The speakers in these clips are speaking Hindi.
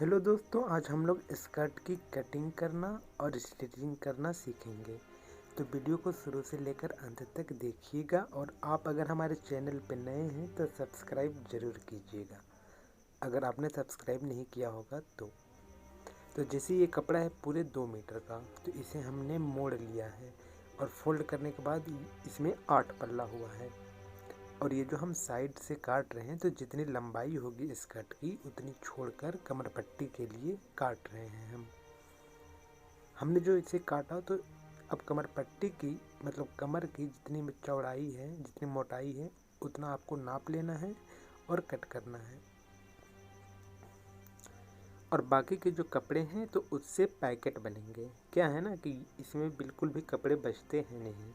हेलो दोस्तों, आज हम लोग स्कर्ट की कटिंग करना और स्टिचिंग करना सीखेंगे। तो वीडियो को शुरू से लेकर अंत तक देखिएगा और आप अगर हमारे चैनल पर नए हैं तो सब्सक्राइब ज़रूर कीजिएगा अगर आपने सब्सक्राइब नहीं किया होगा तो जैसे ये कपड़ा है पूरे 2 मीटर का, तो इसे हमने मोड़ लिया है और फोल्ड करने के बाद इसमें 8 पल्ला हुआ है। और ये जो हम साइड से काट रहे हैं तो जितनी लंबाई होगी स्कर्ट की उतनी छोड़कर कमर पट्टी के लिए काट रहे हैं हमने जो इसे काटा। तो अब कमर पट्टी की मतलब कमर की जितनी चौड़ाई है, जितनी मोटाई है, उतना आपको नाप लेना है और कट करना है। और बाकी के जो कपड़े हैं तो उससे पैकेट बनेंगे। क्या है ना कि इसमें बिल्कुल भी कपड़े बचते हैं नहीं।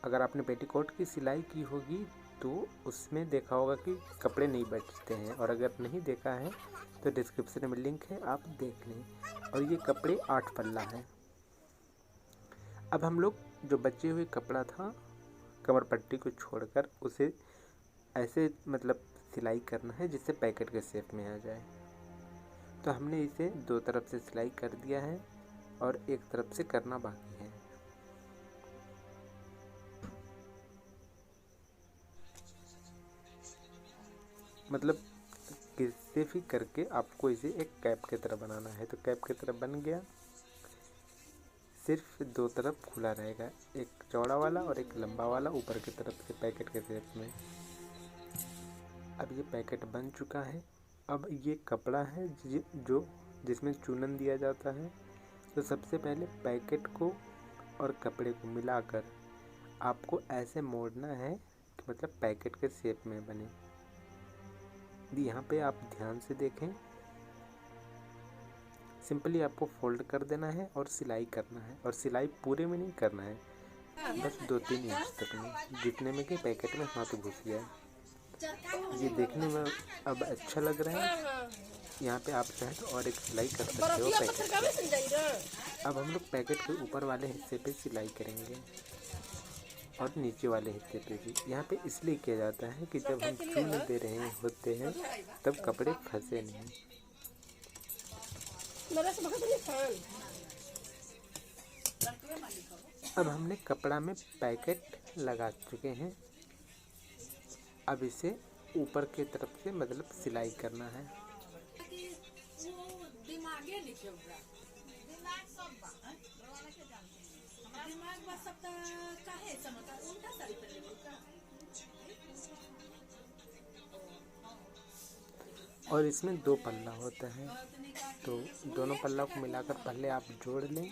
अगर आपने पेटीकोट की सिलाई की होगी तो उसमें देखा होगा कि कपड़े नहीं बचते हैं, और अगर नहीं देखा है तो डिस्क्रिप्शन में लिंक है, आप देख लें। और ये कपड़े 8 पल्ला है। अब हम लोग जो बचे हुए कपड़ा था कमर पट्टी को छोड़कर उसे ऐसे मतलब सिलाई करना है जिससे पैकेट के शेप में आ जाए। तो हमने इसे 2 तरफ से सिलाई कर दिया है और एक तरफ से करना बाकी है। मतलब किसी भी करके आपको इसे एक कैप की तरह बनाना है। तो कैप की तरह बन गया, सिर्फ 2 तरफ खुला रहेगा, एक चौड़ा वाला और एक लंबा वाला ऊपर की तरफ से पैकेट के शेप में। अब ये पैकेट बन चुका है। अब ये कपड़ा है जो जिसमें चूनन दिया जाता है। तो सबसे पहले पैकेट को और कपड़े को मिलाकर आपको ऐसे मोड़ना है कि मतलब पैकेट के शेप में बने। यहाँ पे आप ध्यान से देखें, सिंपली आपको फोल्ड कर देना है और सिलाई करना है। और सिलाई पूरे में नहीं करना है, बस 2-3 इंच तक में, जितने में कि पैकेट में हाथ घुस गया। ये देखने में अब अच्छा लग रहा है। यहाँ पे आप चाहे तो और एक सिलाई कर सकते हो पैकेट पे। अब हम लोग पैकेट के ऊपर वाले हिस्से पे सिलाई करेंगे और नीचे वाले हिस्से पे भी। यहाँ पे इसलिए किया जाता है कि जब हम चून दे रहे होते हैं तब कपड़े फंसे नहीं। अब हमने कपड़ा में पैकेट लगा चुके हैं। अब इसे ऊपर की तरफ से मतलब सिलाई करना है। और इसमें 2 पल्ला होता है, तो दोनों पल्ला को मिलाकर पहले आप जोड़ लें।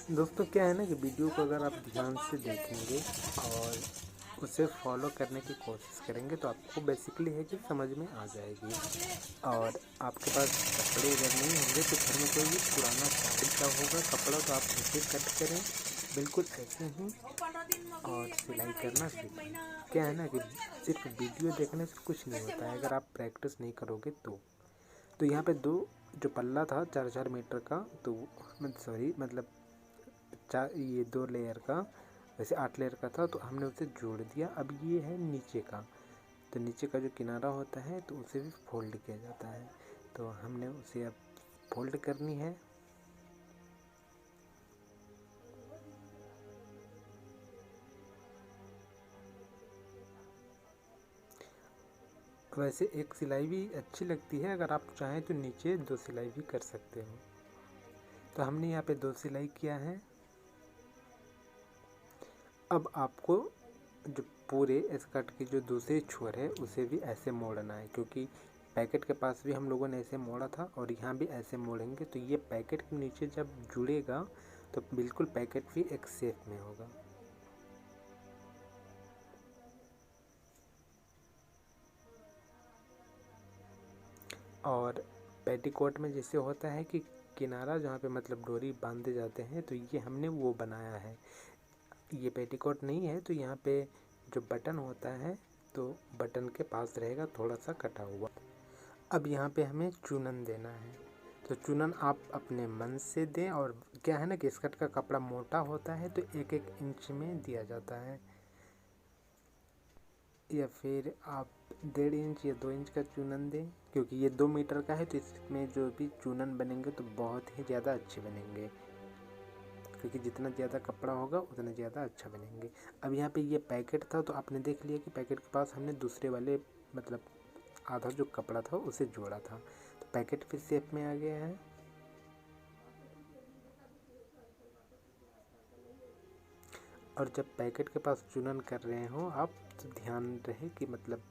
दोस्तों क्या है ना कि वीडियो को अगर आप ध्यान से देखेंगे और उसे फॉलो करने की कोशिश करेंगे तो आपको बेसिकली है कि समझ में आ जाएगी। और आपके पास कपड़े अगर नहीं होंगे तो घर में कोई भी पुराना साड़ी का होगा कपड़ा तो आप उसे कट करें बिल्कुल ऐसे ही और सिलाई करना सीखें। क्या है ना कि सिर्फ वीडियो देखने से कुछ नहीं होता है अगर आप प्रैक्टिस नहीं करोगे तो यहाँ पे जो पल्ला था 4-4 मीटर का, तो मतलब ये 2 लेयर का, वैसे 8 लेयर का था, तो हमने उसे जोड़ दिया। अब ये है नीचे का, तो नीचे का जो किनारा होता है तो उसे भी फोल्ड किया जाता है। तो हमने उसे अब फोल्ड करनी है। वैसे एक सिलाई भी अच्छी लगती है, अगर आप चाहें तो नीचे 2 सिलाई भी कर सकते हो। तो हमने यहाँ पे 2 सिलाई किया है। अब आपको जो पूरे स्कर्ट की जो दूसरी छोर है उसे भी ऐसे मोड़ना है, क्योंकि पैकेट के पास भी हम लोगों ने ऐसे मोड़ा था और यहाँ भी ऐसे मोड़ेंगे। तो ये पैकेट के नीचे जब जुड़ेगा तो बिल्कुल पैकेट भी एक शेप में होगा। और पेटीकोट में जैसे होता है कि किनारा जहाँ पे मतलब डोरी बांधे जाते हैं, तो ये हमने वो बनाया है। ये पेटीकोट नहीं है तो यहाँ पे जो बटन होता है तो बटन के पास रहेगा थोड़ा सा कटा हुआ। अब यहाँ पे हमें चूनन देना है, तो चूनन आप अपने मन से दें। और क्या है ना कि स्कर्ट का कपड़ा मोटा होता है तो 1-1 इंच में दिया जाता है, या फिर आप 1.5 इंच या 2 इंच का चूनन दें, क्योंकि ये 2 मीटर का है तो इसमें जो भी चूनन बनेंगे तो बहुत ही ज़्यादा अच्छे बनेंगे, क्योंकि जितना ज़्यादा कपड़ा होगा उतना ज़्यादा अच्छा बनेंगे। अब यहाँ पे ये पैकेट था तो आपने देख लिया कि पैकेट के पास हमने दूसरे वाले मतलब आधा जो कपड़ा था उसे जोड़ा था, तो पैकेट फिर शेप में आ गया है। और जब पैकेट के पास चूनन कर रहे हो आप तो ध्यान रहे कि मतलब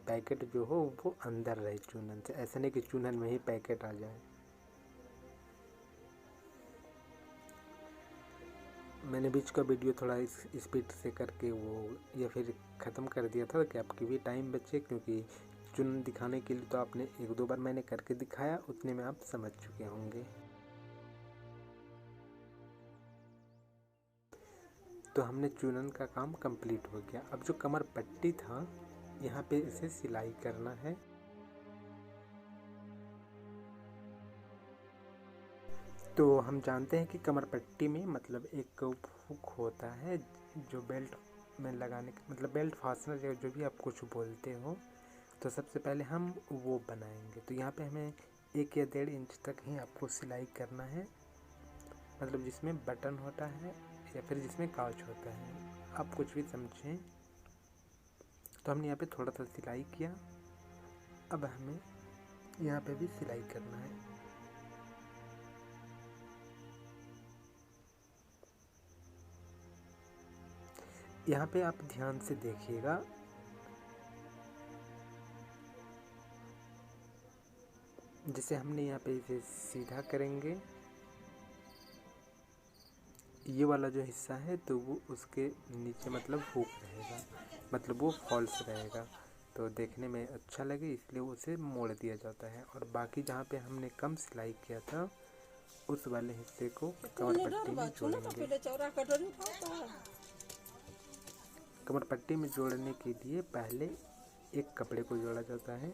पैकेट जो हो वो अंदर रहे चूनन से, ऐसा नहीं कि चूनन में ही पैकेट आ जाए। मैंने बीच का वीडियो थोड़ा इस स्पीड से करके वो या फिर ख़त्म कर दिया था कि आपकी भी टाइम बचे, क्योंकि चूनन दिखाने के लिए तो आपने 1-2 बार मैंने करके दिखाया, उतने में आप समझ चुके होंगे। तो हमने चूनन का काम कंप्लीट हो गया। अब जो कमर पट्टी था यहाँ पे इसे सिलाई करना है। तो हम जानते हैं कि कमर पट्टी में मतलब एक हुक होता है जो बेल्ट में लगाने का मतलब बेल्ट फास्टनर या जो भी आप कुछ बोलते हो, तो सबसे पहले हम वो बनाएंगे। तो यहाँ पे हमें 1 या 1.5 इंच तक ही आपको सिलाई करना है, मतलब जिसमें बटन होता है या फिर जिसमें काज होता है, आप कुछ भी समझें। तो हमने यहाँ पे थोड़ा सा सिलाई किया, अब हमें यहाँ पे भी सिलाई करना है। यहाँ पे आप ध्यान से देखिएगा, जैसे हमने यहाँ पे इसे सीधा करेंगे, ये वाला जो हिस्सा है तो वो उसके नीचे मतलब हुक रहेगा, मतलब वो फॉल्स रहेगा, तो देखने में अच्छा लगे इसलिए उसे मोड़ दिया जाता है। और बाकी जहाँ पे हमने कम सिलाई किया था उस वाले हिस्से को कमर पट्टी में जोड़ेंगे। कमर पट्टी में जोड़ने के लिए पहले एक कपड़े को जोड़ा जाता है,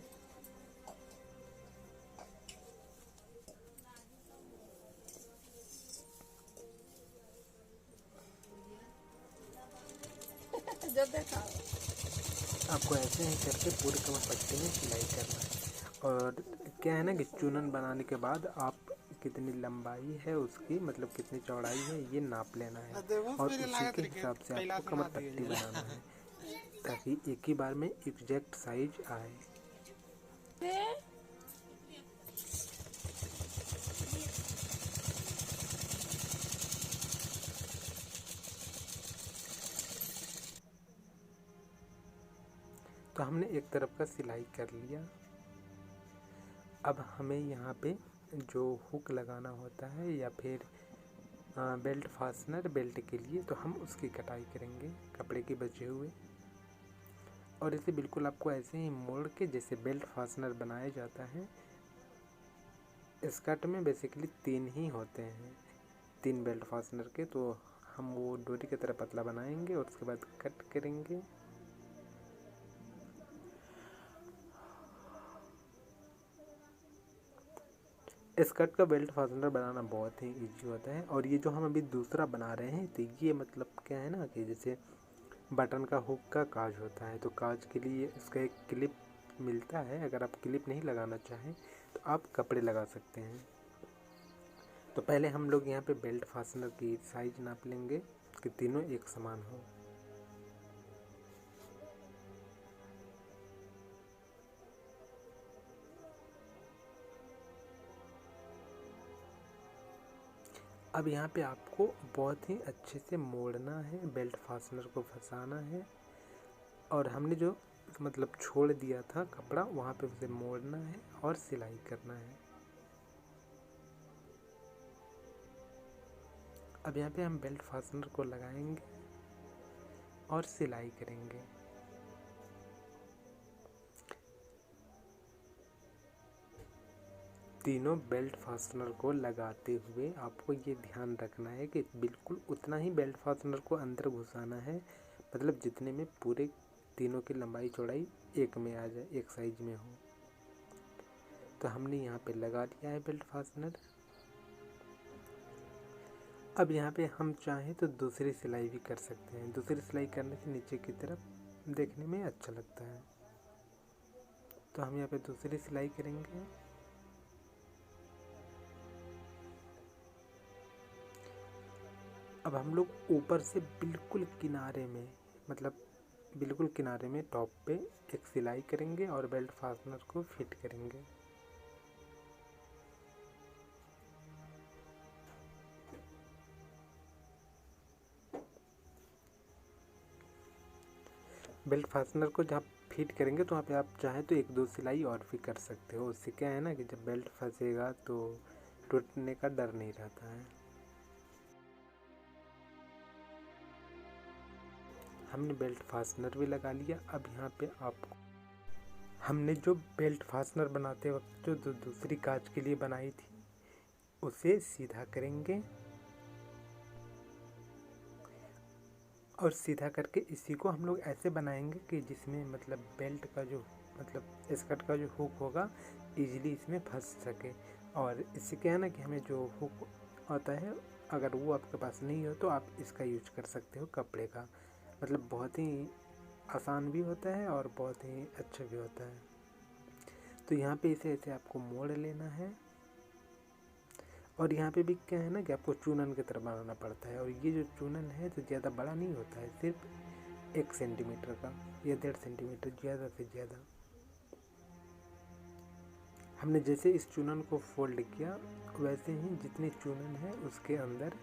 आपको ऐसे ही करके पूरी कमर पट्टी में सिलाई करना है। और क्या है ना कि चूनन बनाने के बाद आप कितनी लंबाई है उसकी मतलब कितनी चौड़ाई है ये नाप लेना है, और उसी के हिसाब से आपको कमर पट्टी बनाना है ताकि एक ही बार में एग्जैक्ट साइज आए। तो हमने एक तरफ का सिलाई कर लिया। अब हमें यहाँ पे जो हुक लगाना होता है या फिर बेल्ट फास्टनर बेल्ट के लिए, तो हम उसकी कटाई करेंगे कपड़े के बचे हुए। और इसे बिल्कुल आपको ऐसे ही मोड़ के जैसे बेल्ट फास्टनर बनाया जाता है। स्कर्ट में बेसिकली 3 ही होते हैं, 3 बेल्ट फास्टनर के, तो हम वो डोरी की तरह पतला बनाएंगे और उसके बाद कट करेंगे। स्कर्ट का बेल्ट फास्टनर बनाना बहुत ही इजी होता है। और ये जो हम अभी दूसरा बना रहे हैं तो ये मतलब क्या है ना कि जैसे बटन का हुक का काज होता है, तो काज के लिए इसका एक क्लिप मिलता है। अगर आप क्लिप नहीं लगाना चाहें तो आप कपड़े लगा सकते हैं। तो पहले हम लोग यहाँ पे बेल्ट फास्टनर की साइज नाप लेंगे कि तीनों एक समान हो। अब यहाँ पे आपको बहुत ही अच्छे से मोड़ना है, बेल्ट फास्टनर को फंसाना है, और हमने जो मतलब छोड़ दिया था कपड़ा वहाँ पे उसे मोड़ना है और सिलाई करना है। अब यहाँ पे हम बेल्ट फास्टनर को लगाएंगे और सिलाई करेंगे। तीनों बेल्ट फास्टनर को लगाते हुए आपको ये ध्यान रखना है कि बिल्कुल उतना ही बेल्ट फास्टनर को अंदर घुसाना है, मतलब जितने में पूरे तीनों की लंबाई चौड़ाई एक में आ जाए, एक साइज में हो। तो हमने यहाँ पे लगा लिया है बेल्ट फास्टनर। अब यहाँ पे हम चाहें तो दूसरी सिलाई भी कर सकते हैं। दूसरी सिलाई करने से नीचे की तरफ देखने में अच्छा लगता है। तो हम यहाँ पे दूसरी सिलाई करेंगे। अब हम लोग ऊपर से बिल्कुल किनारे में, मतलब बिल्कुल किनारे में टॉप पे एक सिलाई करेंगे और बेल्ट फास्टनर को फिट करेंगे। बेल्ट फास्टनर को जब फिट करेंगे तो वहाँ पे आप चाहें तो एक दो सिलाई और भी कर सकते हो। उससे क्या है ना कि जब बेल्ट फंसेगा तो टूटने का डर नहीं रहता है। हमने बेल्ट फास्टनर भी लगा लिया। अब यहाँ पे आपको हमने जो बेल्ट फास्टनर बनाते वक्त जो दूसरी कांच के लिए बनाई थी उसे सीधा करेंगे और सीधा करके इसी को हम लोग ऐसे बनाएंगे कि जिसमें मतलब बेल्ट का जो मतलब स्कर्ट का जो हुक होगा इजीली इसमें फंस सके। और इससे क्या है ना कि हमें जो हुक आता है अगर वो आपके पास नहीं हो तो आप इसका यूज कर सकते हो, कपड़े का। मतलब बहुत ही आसान भी होता है और बहुत ही अच्छा भी होता है। तो यहाँ पे इसे ऐसे आपको मोड़ लेना है। और यहाँ पे भी क्या है ना कि आपको चूनन की तरह बनाना पड़ता है। और ये जो चूनन है तो ज़्यादा बड़ा नहीं होता है, सिर्फ 1 सेंटीमीटर का या 1.5 सेंटीमीटर, ज़्यादा से ज़्यादा। हमने जैसे इस चूनन को फोल्ड किया वैसे ही जितनी चूनन है उसके अंदर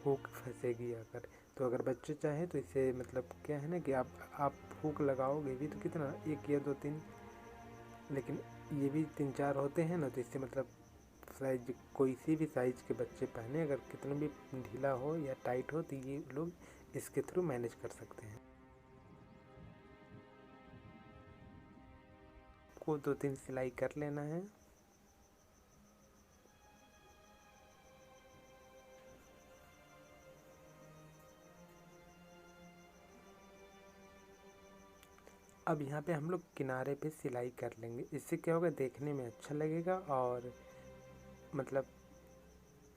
हुक फंसेगी आकर। तो अगर बच्चे चाहे तो इसे मतलब क्या है ना कि आप हुक लगाओगे भी तो कितना, 1 या 2 3, लेकिन ये भी 3 4 होते हैं ना। तो इससे मतलब साइज कोई सी भी साइज के बच्चे पहने, अगर कितना भी ढीला हो या टाइट हो तो ये लोग इसके थ्रू मैनेज कर सकते हैं। को 2-3 सिलाई कर लेना है। अब यहाँ पे हम लोग किनारे पे सिलाई कर लेंगे। इससे क्या होगा, देखने में अच्छा लगेगा और मतलब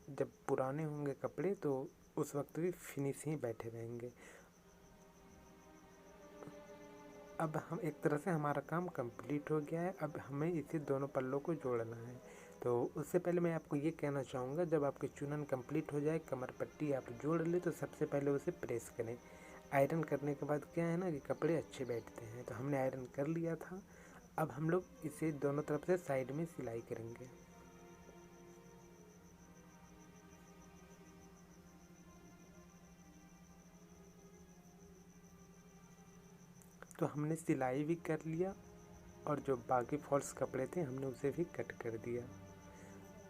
जब पुराने होंगे कपड़े तो उस वक्त भी फिनिश ही बैठे रहेंगे। अब हम एक तरह से हमारा काम कंप्लीट हो गया है। अब हमें इसे दोनों पल्लों को जोड़ना है। तो उससे पहले मैं आपको ये कहना चाहूँगा, जब आपकी चुनन कंप्लीट हो जाए, कमर पट्टी आप जोड़ ले, तो सबसे पहले उसे प्रेस करें। आयरन करने के बाद क्या है ना कि कपड़े अच्छे बैठते हैं। तो हमने आयरन कर लिया था। अब हम लोग इसे दोनों तरफ से साइड में सिलाई करेंगे। तो हमने सिलाई भी कर लिया और जो बाकी फॉल्स कपड़े थे हमने उसे भी कट कर दिया।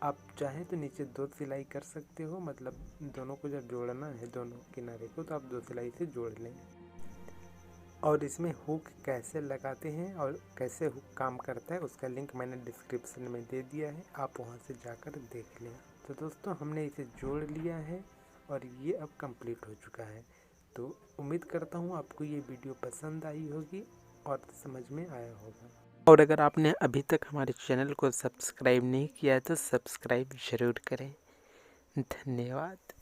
आप चाहें तो नीचे 2 सिलाई कर सकते हो, मतलब दोनों को जब जोड़ना है दोनों किनारे को तो आप 2 सिलाई से जोड़ लें। और इसमें हुक कैसे लगाते हैं और कैसे हुक काम करता है उसका लिंक मैंने डिस्क्रिप्शन में दे दिया है, आप वहां से जाकर देख लें। तो दोस्तों हमने इसे जोड़ लिया है और ये अब कंप्लीट हो चुका है। तो उम्मीद करता हूँ आपको ये वीडियो पसंद आई होगी और समझ में आया होगा। और अगर आपने अभी तक हमारे चैनल को सब्सक्राइब नहीं किया है तो सब्सक्राइब ज़रूर करें। धन्यवाद।